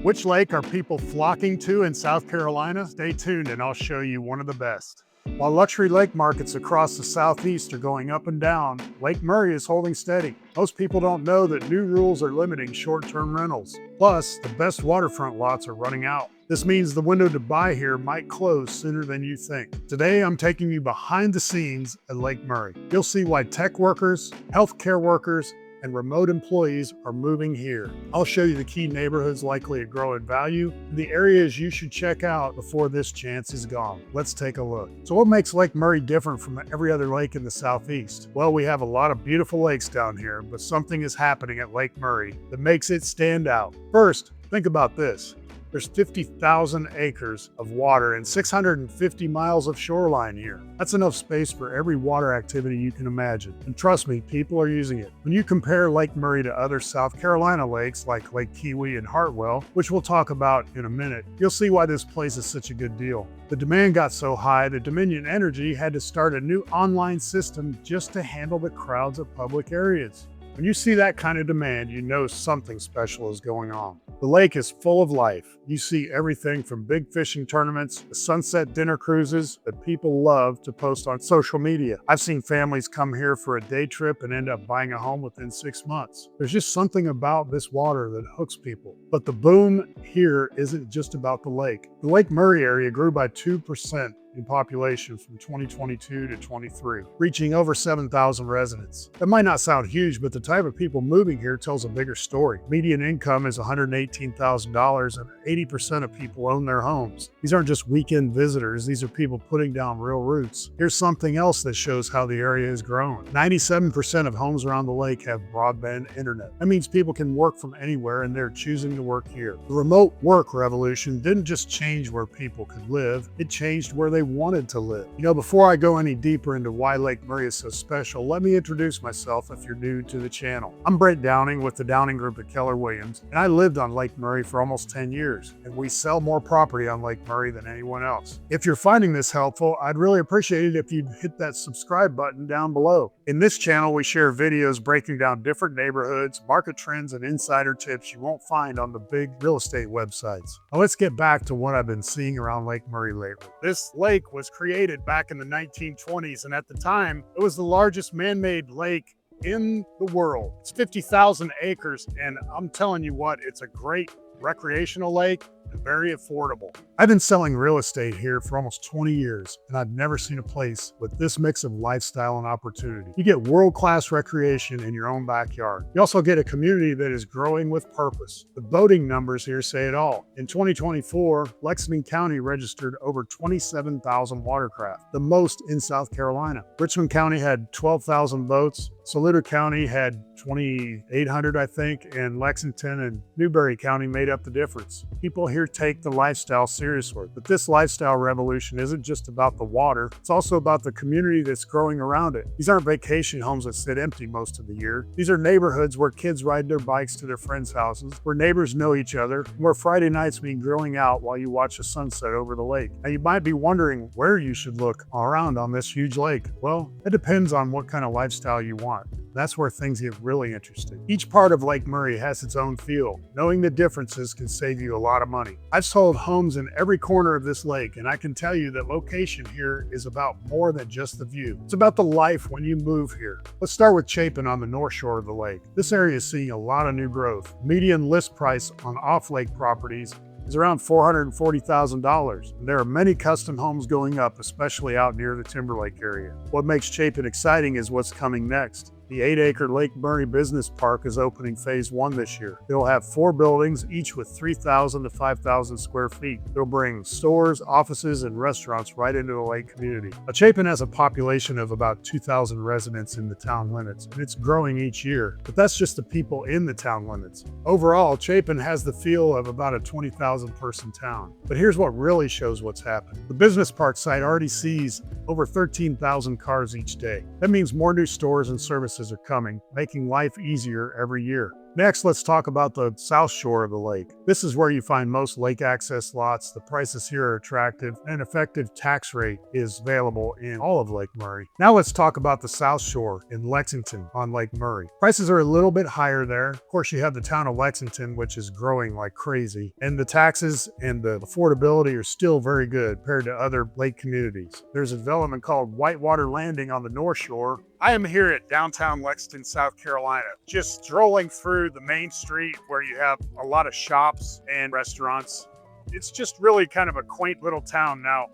Which lake are people flocking to in South Carolina? Stay tuned and I'll show you one of the best. While luxury lake markets across the southeast are going up and down, Lake Murray is holding steady. Most people don't know that new rules are limiting short-term rentals. Plus, the best waterfront lots are running out. This means the window to buy here might close sooner than you think. Today, I'm taking you behind the scenes at Lake Murray. You'll see why tech workers, healthcare workers, and remote employees are moving here. I'll show you the key neighborhoods likely to grow in value and the areas you should check out before this chance is gone. Let's take a look. So what makes Lake Murray different from every other lake in the southeast? Well, we have a lot of beautiful lakes down here, but something is happening at Lake Murray that makes it stand out. First, think about this. There's 50,000 acres of water and 650 miles of shoreline here. That's enough space for every water activity you can imagine. And trust me, people are using it. When you compare Lake Murray to other South Carolina lakes like Lake Kiwi and Hartwell, which we'll talk about in a minute, you'll see why this place is such a good deal. The demand got so high that Dominion Energy had to start a new online system just to handle the crowds of public areas. When you see that kind of demand, you know something special is going on. The lake is full of life. You see everything from big fishing tournaments to sunset dinner cruises that people love to post on social media. I've seen families come here for a day trip and end up buying a home within 6 months. There's just something about this water that hooks people. But the boom here isn't just about the lake. The Lake Murray area grew by 2% in population from 2022 to 23, reaching over 7,000 residents. That might not sound huge, but the type of people moving here tells a bigger story. Median income is $118,000 and 80% of people own their homes. These aren't just weekend visitors, these are people putting down real roots. Here's something else that shows how the area has grown. 97% of homes around the lake have broadband internet. That means people can work from anywhere and they're choosing to work here. The remote work revolution didn't just change where people could live, it changed where they wanted to live. You know, before I go any deeper into why Lake Murray is so special, let me introduce myself if you're new to the channel. I'm Brent Downing with the Downing Group at Keller Williams, and I lived on Lake Murray for almost 10 years, and we sell more property on Lake Murray than anyone else. If you're finding this helpful, I'd really appreciate it if you'd hit that subscribe button down below. In this channel, we share videos breaking down different neighborhoods, market trends, and insider tips you won't find on the big real estate websites. Now let's get back to what I've been seeing around Lake Murray lately. This lake was created back in the 1920s, and at the time, it was the largest man-made lake in the world. It's 50,000 acres, and I'm telling you what, it's a great recreational lake and very affordable. I've been selling real estate here for almost 20 years, and I've never seen a place with this mix of lifestyle and opportunity. You get world-class recreation in your own backyard. You also get a community that is growing with purpose. The boating numbers here say it all. In 2024, Lexington County registered over 27,000 watercraft, the most in South Carolina. Richmond County had 12,000 boats. Saluda County had 2,800, I think, and Lexington and Newberry County made up the difference. People here take the lifestyle seriously, but this lifestyle revolution isn't just about the water, it's also about the community that's growing around it. These aren't vacation homes that sit empty most of the year. These are neighborhoods where kids ride their bikes to their friends' houses, where neighbors know each other, and where Friday nights mean grilling out while you watch a sunset over the lake. Now you might be wondering where you should look around on this huge lake. Well, it depends on what kind of lifestyle you want. That's where things get really interesting. Each part of Lake Murray has its own feel. Knowing the differences can save you a lot of money. I've sold homes in every corner of this lake, and I can tell you that location here is about more than just the view. It's about the life when you move here. Let's start with Chapin on the north shore of the lake. This area is seeing a lot of new growth. Median list price on off-lake properties is around $440,000. There are many custom homes going up, especially out near the Timberlake area. What makes Chapin exciting is what's coming next. The 8-acre Lake Murray Business Park is opening phase 1 this year. It'll have 4 buildings, each with 3,000 to 5,000 square feet. It'll bring stores, offices, and restaurants right into the lake community. Now, Chapin has a population of about 2,000 residents in the town limits, and it's growing each year. But that's just the people in the town limits. Overall, Chapin has the feel of about a 20,000 person town. But here's what really shows what's happening. The business park site already sees over 13,000 cars each day. That means more new stores and services are coming, making life easier every year. Next, let's talk about the south shore of the lake. This is where you find most lake access lots. The prices here are attractive, and an effective tax rate is available in all of Lake Murray. Now let's talk about the south shore in Lexington on Lake Murray. Prices are a little bit higher there. Of course, you have the town of Lexington, which is growing like crazy, and the taxes and the affordability are still very good compared to other lake communities. There's a development called Whitewater Landing on the north shore. I am here at downtown Lexington, South Carolina, just strolling through the main street where you have a lot of shops and restaurants. It's just really kind of a quaint little town. Now,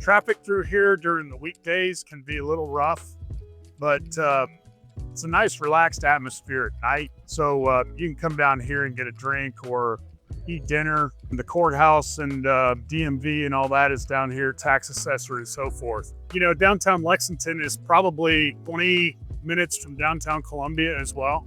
traffic through here during the weekdays can be a little rough, but it's a nice relaxed atmosphere at night. So you can come down here and get a drink or eat dinner. The courthouse and DMV and all that is down here, tax assessor and so forth. You know, downtown Lexington is probably 20 minutes from downtown Columbia as well,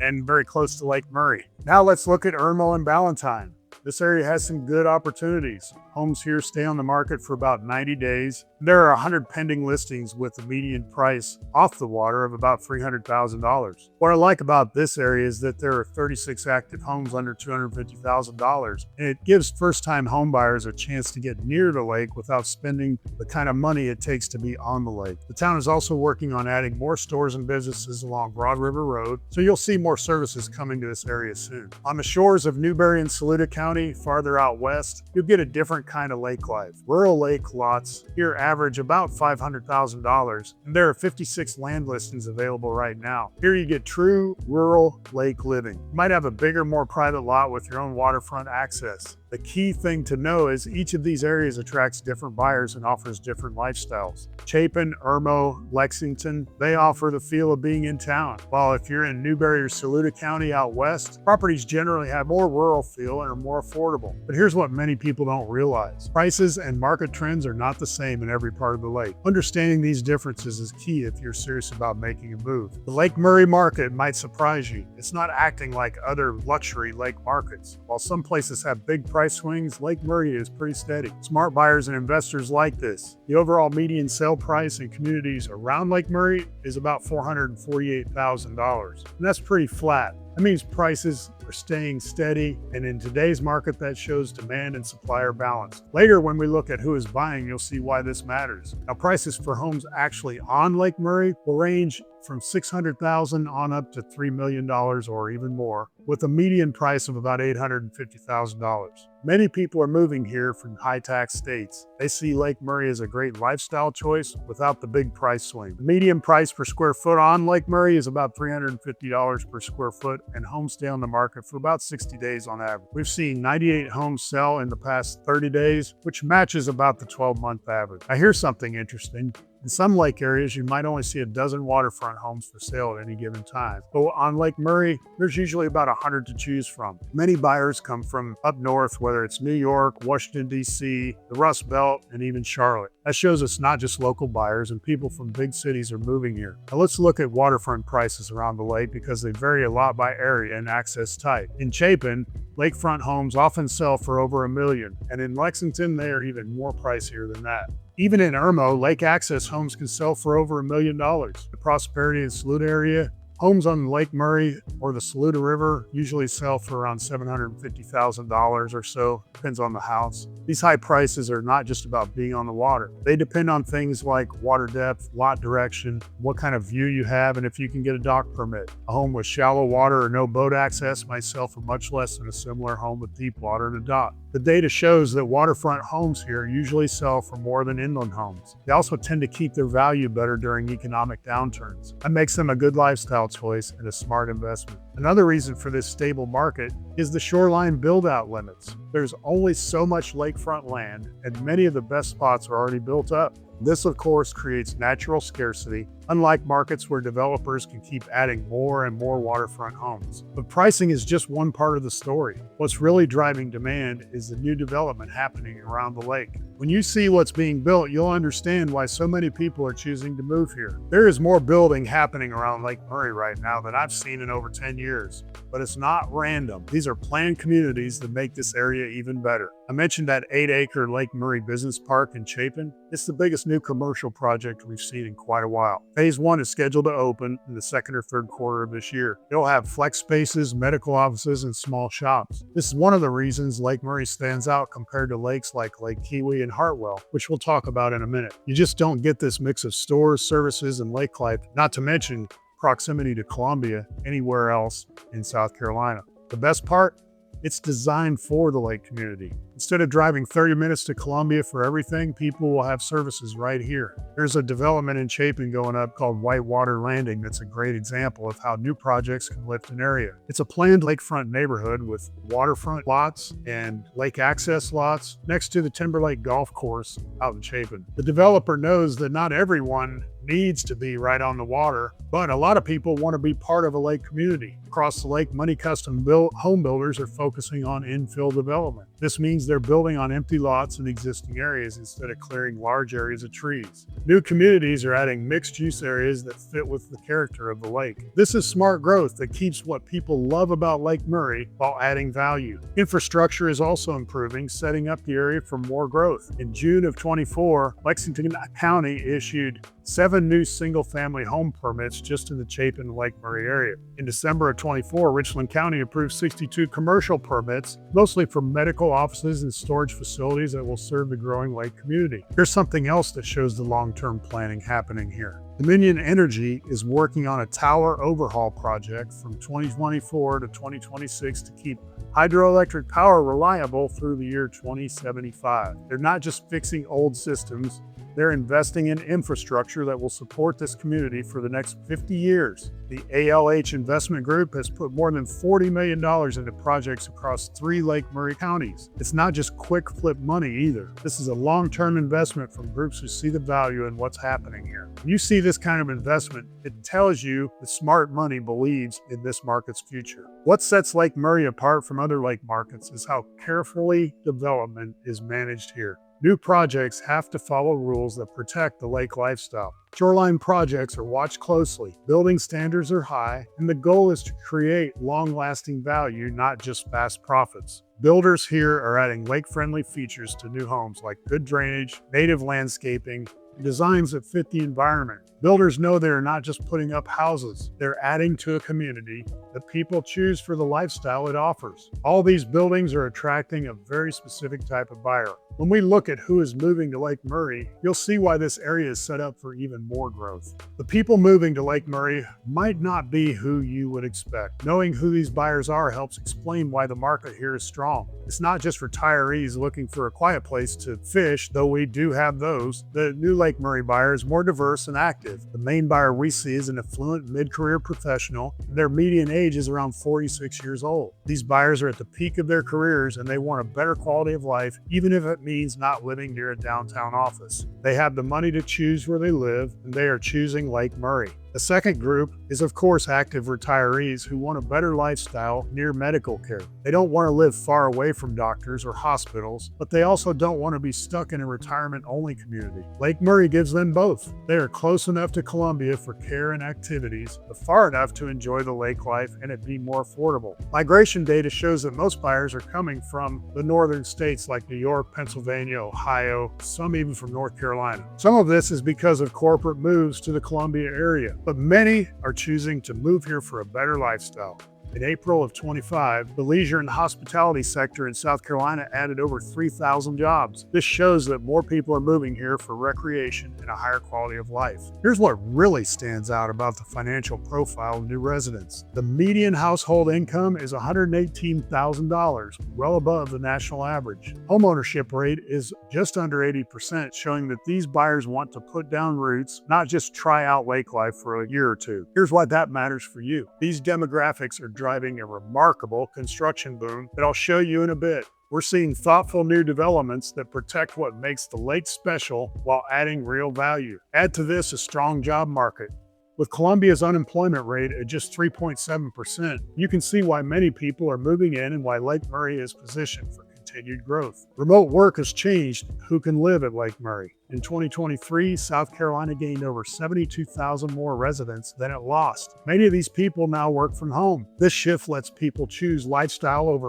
and very close to Lake Murray. Now let's look at Irmo and Ballantyne. This area has some good opportunities. Homes here stay on the market for about 90 days. There are 100 pending listings with a median price off the water of about $300,000. What I like about this area is that there are 36 active homes under $250,000, and it gives first-time homebuyers a chance to get near the lake without spending the kind of money it takes to be on the lake. The town is also working on adding more stores and businesses along Broad River Road, so you'll see more services coming to this area soon. On the shores of Newberry and Saluda County, farther out west, you'll get a different kind of lake life. Rural lake lots here average about $500,000, and there are 56 land listings available right now. Here you get true rural lake living. You might have a bigger, more private lot with your own waterfront access. The key thing to know is each of these areas attracts different buyers and offers different lifestyles. Chapin, Irmo, Lexington, they offer the feel of being in town. While if you're in Newberry or Saluda County out west, properties generally have more rural feel and are more affordable. But here's what many people don't realize. Prices and market trends are not the same in every part of the lake. Understanding these differences is key if you're serious about making a move. The Lake Murray market might surprise you. It's not acting like other luxury lake markets. While some places have big price swings, Lake Murray is pretty steady. Smart buyers and investors like this. The overall median sale price in communities around Lake Murray is about $448,000, and that's pretty flat. That means prices are staying steady, and in today's market that shows demand and supply are balanced. Later, when we look at who is buying, you'll see why this matters. Now, prices for homes actually on Lake Murray will range from $600,000 on up to $3 million or even more, with a median price of about $850,000. Many people are moving here from high-tax states. They see Lake Murray as a great lifestyle choice without the big price swing. The median price per square foot on Lake Murray is about $350 per square foot, and homes stay on the market for about 60 days on average. We've seen 98 homes sell in the past 30 days, which matches about the 12-month average. Now, here's something interesting. In some lake areas, you might only see a dozen waterfront homes for sale at any given time. But on Lake Murray, there's usually about 100 to choose from. Many buyers come from up north, whether it's New York, Washington, D.C., the Rust Belt, and even Charlotte. That shows it's not just local buyers, and people from big cities are moving here. Now let's look at waterfront prices around the lake because they vary a lot by area and access type. In Chapin, lakefront homes often sell for over $1 million, and in Lexington, they are even more pricier than that. Even in Irmo, lake access homes can sell for over $1 million. The Prosperity and Saluda area, homes on Lake Murray or the Saluda River usually sell for around $750,000 or so, depends on the house. These high prices are not just about being on the water. They depend on things like water depth, lot direction, what kind of view you have, and if you can get a dock permit. A home with shallow water or no boat access might sell for much less than a similar home with deep water and a dock. The data shows that waterfront homes here usually sell for more than inland homes. They also tend to keep their value better during economic downturns. That makes them a good lifestyle choice and a smart investment. Another reason for this stable market is the shoreline build-out limits. There's only so much lakefront land, and many of the best spots are already built up. This, of course, creates natural scarcity, unlike markets where developers can keep adding more and more waterfront homes. But pricing is just one part of the story. What's really driving demand is the new development happening around the lake. When you see what's being built, you'll understand why so many people are choosing to move here. There is more building happening around Lake Murray right now than I've seen in over 10 years. years. But it's not random. These are planned communities that make this area even better. I mentioned that 8-acre Lake Murray Business Park in Chapin. It's the biggest new commercial project we've seen in quite a while. Phase 1 is scheduled to open in the second or third quarter of this year. It'll have flex spaces, medical offices, and small shops. This is one of the reasons Lake Murray stands out compared to lakes like Lake Kiwi and Hartwell, which we'll talk about in a minute. You just don't get this mix of stores, services, and lake life, not to mention proximity to Columbia anywhere else in South Carolina. The best part? It's designed for the lake community. Instead of driving 30 minutes to Columbia for everything, people will have services right here. There's a development in Chapin going up called Whitewater Landing that's a great example of how new projects can lift an area. It's a planned lakefront neighborhood with waterfront lots and lake access lots next to the Timberlake Golf Course out in Chapin. The developer knows that not everyone needs to be right on the water, but a lot of people want to be part of a lake community. Across the lake, many custom home builders are focusing on infill development. This means they're building on empty lots in existing areas instead of clearing large areas of trees. New communities are adding mixed-use areas that fit with the character of the lake. This is smart growth that keeps what people love about Lake Murray while adding value. Infrastructure is also improving, setting up the area for more growth. In June of 24, Lexington County issued 7 new single-family home permits just in the Chapin and Lake Murray area. In December of 24, Richland County approved 62 commercial permits, mostly for medical offices and storage facilities that will serve the growing lake community. Here's something else that shows the long-term planning happening here. Dominion Energy is working on a tower overhaul project from 2024 to 2026 to keep hydroelectric power reliable through the year 2075. They're not just fixing old systems, they're investing in infrastructure that will support this community for the next 50 years. The ALH Investment Group has put more than $40 million into projects across 3 Lake Murray counties. It's not just quick flip money either. This is a long-term investment from groups who see the value in what's happening here. When you see this kind of investment, it tells you that smart money believes in this market's future. What sets Lake Murray apart from other lake markets is how carefully development is managed here. New projects have to follow rules that protect the lake lifestyle. Shoreline projects are watched closely, building standards are high, and the goal is to create long-lasting value, not just fast profits. Builders here are adding lake-friendly features to new homes like good drainage, native landscaping, and designs that fit the environment. Builders know they are not just putting up houses, they're adding to a community that people choose for the lifestyle it offers. All these buildings are attracting a very specific type of buyer. When we look at who is moving to Lake Murray, you'll see why this area is set up for even more growth. The people moving to Lake Murray might not be who you would expect. Knowing who these buyers are helps explain why the market here is strong. It's not just retirees looking for a quiet place to fish, though we do have those. The new Lake Murray buyer is more diverse and active. The main buyer we see is an affluent mid-career professional. Their median age is around 46 years old. These buyers are at the peak of their careers and they want a better quality of life, even if it means not living near a downtown office. They have the money to choose where they live, and they are choosing Lake Murray. The second group is, of course, active retirees who want a better lifestyle near medical care. They don't want to live far away from doctors or hospitals, but they also don't want to be stuck in a retirement-only community. Lake Murray gives them both. They are close enough to Columbia for care and activities, but far enough to enjoy the lake life and it be more affordable. Migration data shows that most buyers are coming from the northern states like New York, Pennsylvania, Ohio, some even from North Carolina. Some of this is because of corporate moves to the Columbia area, but many are choosing to move here for a better lifestyle. In April of 25, the leisure and hospitality sector in South Carolina added over 3,000 jobs. This shows that more people are moving here for recreation and a higher quality of life. Here's what really stands out about the financial profile of new residents. The median household income is $118,000, well above the national average. Homeownership rate is just under 80%, showing that these buyers want to put down roots, not just try out lake life for a year or two. Here's why that matters for you. These demographics are driving a remarkable construction boom that I'll show you in a bit. We're seeing thoughtful new developments that protect what makes the lake special while adding real value. Add to this a strong job market. With Columbia's unemployment rate at just 3.7%, you can see why many people are moving in and why Lake Murray is positioned for continued continued growth. Remote work has changed who can live at Lake Murray. In 2023, South Carolina gained over 72,000 more residents than it lost. Many of these people now work from home. This shift lets people choose lifestyle over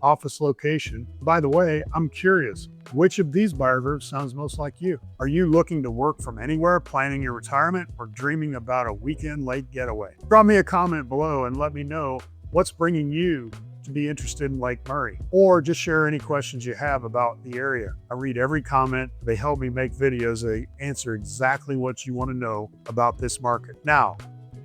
office location. By the way, I'm curious, which of these buyer groups sounds most like you? Are you looking to work from anywhere, planning your retirement, or dreaming about a weekend lake getaway? Drop me a comment below and let me know what's bringing you to be interested in Lake Murray, or just share any questions you have about the area. I read every comment. They help me make videos that answer exactly what you want to know about this market. Now,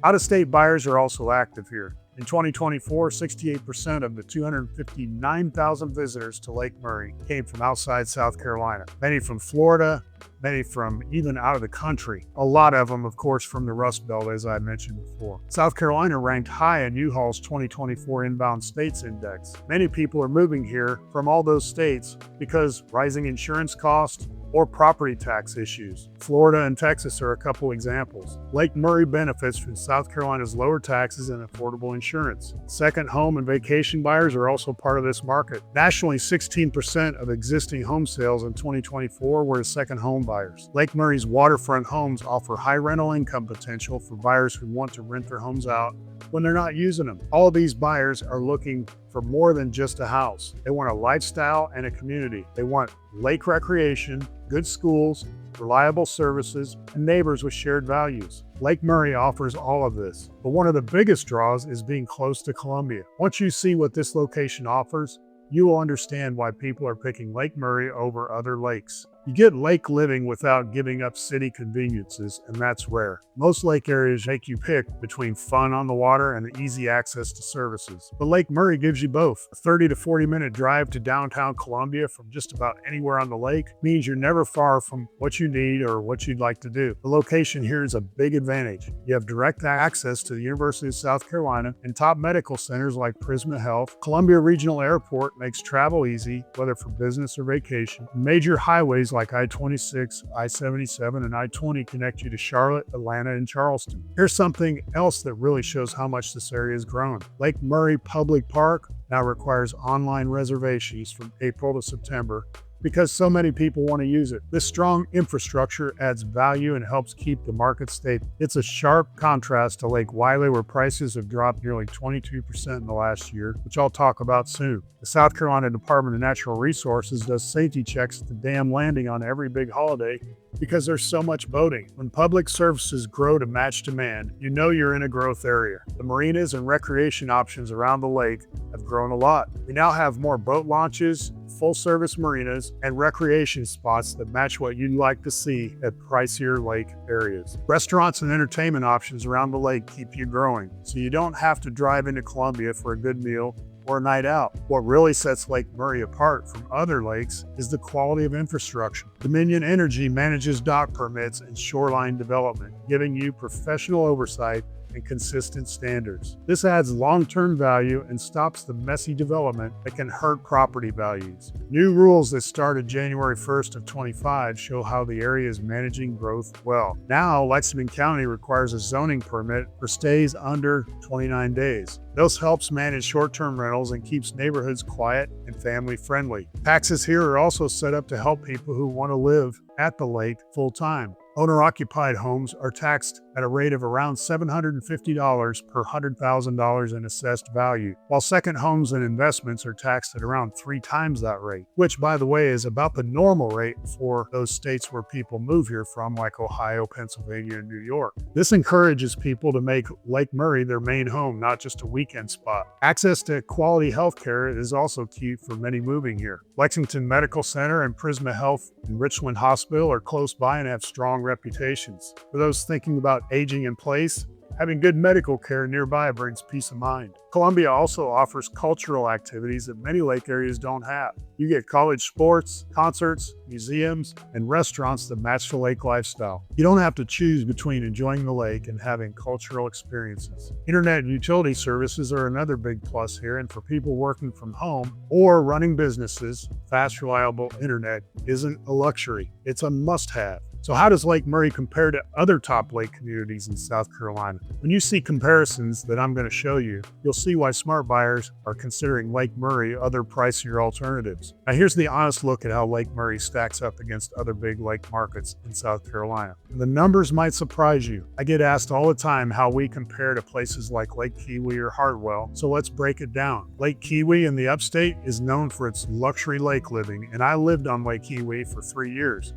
out-of-state buyers are also active here. In 2024, 68% of the 259,000 visitors to Lake Murray came from outside South Carolina, many from Florida, many from even out of the country. A lot of them, of course, from the Rust Belt, as I mentioned before. South Carolina ranked high in U-Haul's 2024 Inbound States Index. Many people are moving here from all those states because rising insurance costs or property tax issues. Florida and Texas are a couple examples. Lake Murray benefits from South Carolina's lower taxes and affordable insurance. Second home and vacation buyers are also part of this market. Nationally, 16% of existing home sales in 2024 were to second home buyers. Lake Murray's waterfront homes offer high rental income potential for buyers who want to rent their homes out when they're not using them. All of these buyers are looking for more than just a house. They want a lifestyle and a community. They want lake recreation, good schools, reliable services, and neighbors with shared values. Lake Murray offers all of this, but one of the biggest draws is being close to Columbia. Once you see what this location offers, you will understand why people are picking Lake Murray over other lakes. You get lake living without giving up city conveniences, and that's rare. Most lake areas make you pick between fun on the water and easy access to services. But Lake Murray gives you both. A 30 to 40 minute drive to downtown Columbia from just about anywhere on the lake means you're never far from what you need or what you'd like to do. The location here is a big advantage. You have direct access to the University of South Carolina and top medical centers like Prisma Health. Columbia Regional Airport makes travel easy, whether for business or vacation. Major highways like I-26, I-77, and I-20 connect you to Charlotte, Atlanta, and Charleston. Here's something else that really shows how much this area has grown. Lake Murray Public Park now requires online reservations from April to September because so many people want to use it. This strong infrastructure adds value and helps keep the market stable. It's a sharp contrast to Lake Wylie, where prices have dropped nearly 22% in the last year, which I'll talk about soon. The South Carolina Department of Natural Resources does safety checks at the dam landing on every big holiday because there's so much boating. When public services grow to match demand, you know you're in a growth area. The marinas and recreation options around the lake have grown a lot. We now have more boat launches, full-service marinas, and recreation spots that match what you'd like to see at pricier lake areas. Restaurants and entertainment options around the lake keep you growing, so you don't have to drive into Columbia for a good meal or a night out. What really sets Lake Murray apart from other lakes is the quality of infrastructure. Dominion Energy manages dock permits and shoreline development, giving you professional oversight and consistent standards. This adds long-term value and stops the messy development that can hurt property values. New rules that started January 1st of 25 show how the area is managing growth well. Now, Lexington County requires a zoning permit for stays under 29 days. This helps manage short-term rentals and keeps neighborhoods quiet and family-friendly. Taxes here are also set up to help people who want to live at the lake full-time. Owner-occupied homes are taxed at a rate of around $750 per $100,000 in assessed value, while second homes and investments are taxed at around 3 times that rate, which, by the way, is about the normal rate for those states where people move here from, like Ohio, Pennsylvania, and New York. This encourages people to make Lake Murray their main home, not just a weekend spot. Access to quality health care is also key for many moving here. Lexington Medical Center and Prisma Health and Richland Hospital are close by and have strong reputations. For those thinking about aging in place, having good medical care nearby brings peace of mind. Columbia also offers cultural activities that many lake areas don't have. You get college sports, concerts, museums, and restaurants that match the lake lifestyle. You don't have to choose between enjoying the lake and having cultural experiences. Internet and utility services are another big plus here, and for people working from home or running businesses, fast, reliable internet isn't a luxury. It's a must-have. So how does Lake Murray compare to other top lake communities in South Carolina? When you see comparisons that I'm going to show you, you'll see why smart buyers are considering Lake Murray other pricier alternatives. Now here's the honest look at how Lake Murray stacks up against other big lake markets in South Carolina. And the numbers might surprise you. I get asked all the time how we compare to places like Lake Kiwi or Hartwell, so let's break it down. Lake Kiwi in the upstate is known for its luxury lake living, and I lived on Lake Kiwi for 3 years.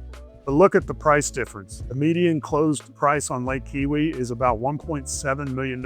But look at the price difference. The median closed price on Lake Kiwi is about $1.7 million.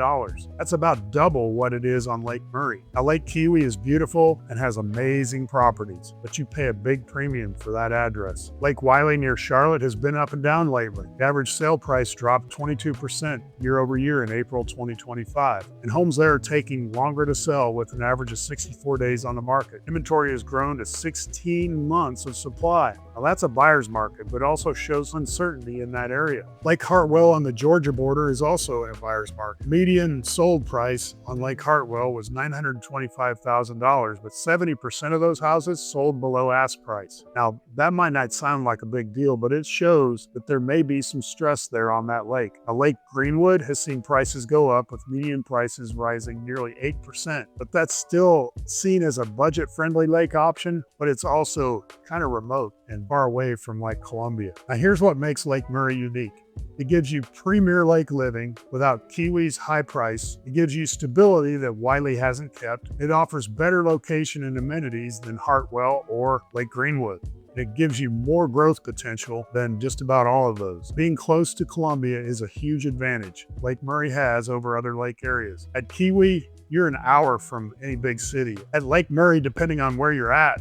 That's about double what it is on Lake Murray. Now, Lake Kiwi is beautiful and has amazing properties, but you pay a big premium for that address. Lake Wylie near Charlotte has been up and down lately. The average sale price dropped 22% year over year in April 2025, and homes there are taking longer to sell with an average of 64 days on the market. Inventory has grown to 16 months of supply. Now that's a buyer's market, but also shows uncertainty in that area. Lake Hartwell on the Georgia border is also in a buyer's market. Median sold price on Lake Hartwell was $925,000, but 70% of those houses sold below ask price. Now that might not sound like a big deal, but it shows that there may be some stress there on that lake. Now, Lake Greenwood has seen prices go up with median prices rising nearly 8%, but that's still seen as a budget-friendly lake option, but it's also kind of remote and far away from Lake Columbia. Now here's what makes Lake Murray unique. It gives you premier lake living without Kiwi's high price. It gives you stability that Wylie hasn't kept. It offers better location and amenities than Hartwell or Lake Greenwood. It gives you more growth potential than just about all of those. Being close to Columbia is a huge advantage Lake Murray has over other lake areas. At Kiwi, you're an hour from any big city. At Lake Murray, depending on where you're at,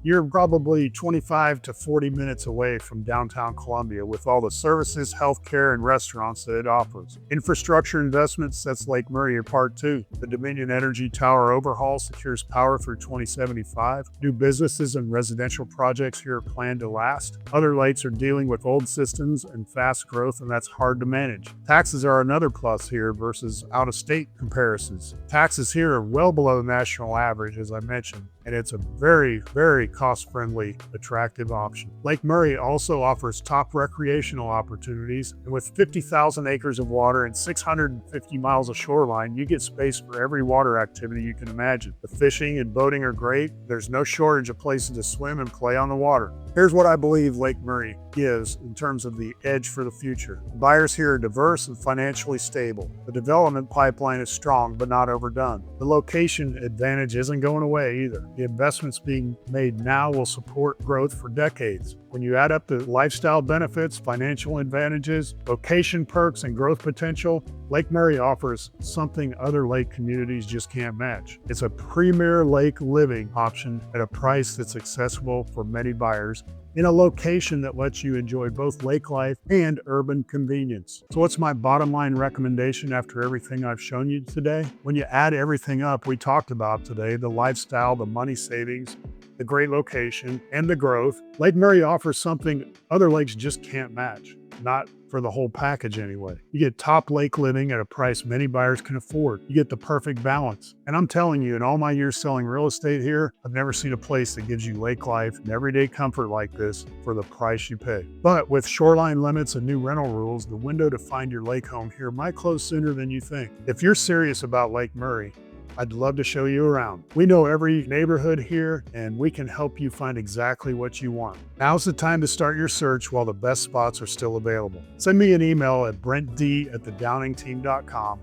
you're probably 25 to 40 minutes away from downtown Columbia with all the services, healthcare, and restaurants that it offers. Infrastructure investment sets Lake Murray apart too. The Dominion Energy Tower overhaul secures power through 2075. New businesses and residential projects here are planned to last. Other lakes are dealing with old systems and fast growth, and that's hard to manage. Taxes are another plus here versus out-of-state comparisons. Taxes here are well below the national average, as I mentioned, and it's a very, very cost-friendly, attractive option. Lake Murray also offers top recreational opportunities, and with 50,000 acres of water and 650 miles of shoreline, you get space for every water activity you can imagine. The fishing and boating are great. There's no shortage of places to swim and play on the water. Here's what I believe Lake Murray gives in terms of the edge for the future. Buyers here are diverse and financially stable. The development pipeline is strong but not overdone. The location advantage isn't going away either. The investments being made now will support growth for decades. When you add up the lifestyle benefits, financial advantages, location perks, and growth potential, Lake Murray offers something other lake communities just can't match. It's a premier lake living option at a price that's accessible for many buyers in a location that lets you enjoy both lake life and urban convenience. So what's my bottom line recommendation after everything I've shown you today? When you add everything up we talked about today, the lifestyle, the money savings, the great location, and the growth, Lake Murray offers something other lakes just can't match. Not for the whole package anyway. You get top lake living at a price many buyers can afford. You get the perfect balance. And I'm telling you, in all my years selling real estate here, I've never seen a place that gives you lake life and everyday comfort like this for the price you pay. But with shoreline limits and new rental rules, the window to find your lake home here might close sooner than you think. If you're serious about Lake Murray, I'd love to show you around. We know every neighborhood here, and we can help you find exactly what you want. Now's the time to start your search while the best spots are still available. Send me an email at brentd@thedowningteam.com,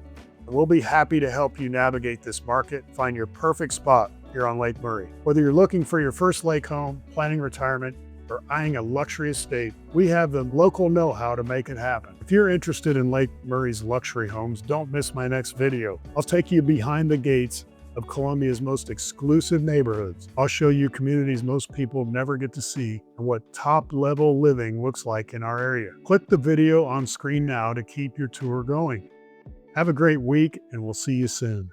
and we'll be happy to help you navigate this market and find your perfect spot here on Lake Murray. Whether you're looking for your first lake home, planning retirement, or eyeing a luxury estate, we have the local know-how to make it happen. If you're interested in Lake Murray's luxury homes, don't miss my next video. I'll take you behind the gates of Columbia's most exclusive neighborhoods. I'll show you communities most people never get to see and what top-level living looks like in our area. Click the video on screen now to keep your tour going. Have a great week, and we'll see you soon.